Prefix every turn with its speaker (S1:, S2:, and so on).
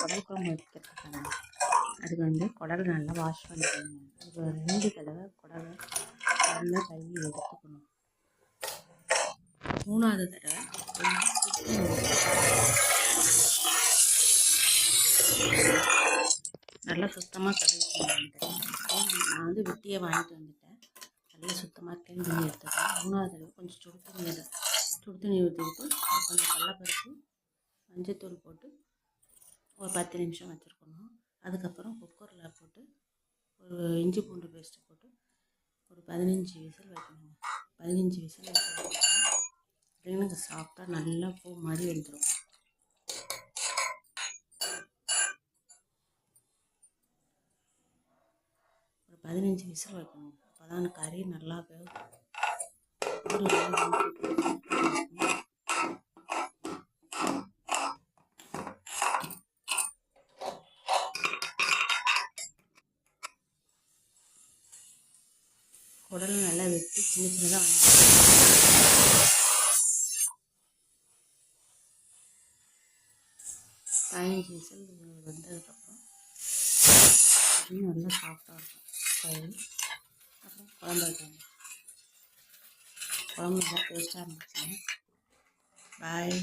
S1: குடல் குழம்பு வைக்கிறதுக்காக அதுக்கு வந்து குடல் நல்லா வாஷ் பண்ணிக்கணும். அதுக்கு 2 தடவை குடலை நல்லா கழுவி எடுத்துக்கணும். 3வது தடவை நல்லா சுத்தமாக கழுவிக்கணும். நான் வந்து வெட்டியை வாங்கிட்டு வந்துட்டேன். நல்லா சுத்தமாக க்ளீன் பண்ணி எடுத்துக்கலாம். 3வது தடவை கொஞ்சம் சுடு தண்ணி ஊற்றிட்டு கொஞ்சம் கடலைப்பருப்பு மஞ்சத்தூள் போட்டு ஒரு 10 நிமிஷம் வச்சுருக்கணும். அதுக்கப்புறம் குக்கரில் போட்டு ஒரு இஞ்சி பூண்டு பேஸ்ட்டு போட்டு ஒரு 15 விசில் வைக்கணுங்க. 15 விசில் வச்சு சாப்பிட்டா நல்லா பூ மாதிரி வந்துடும். ஒரு 15 விசில் வைக்கணும். அப்போ தான் கறி நல்லா வேகும். குடல் நல்லா வெட்டி சின்ன சின்னதாக வாங்கி 15 விசில் வந்ததுக்கப்புறம் நல்லா சாஃப்டாக இருக்கும் கறி. அப்புறம் குழம்பு வைக்கணும். குழம்பு நல்லா டேஸ்ட்டாக இருந்துச்சுங்க. பாய்.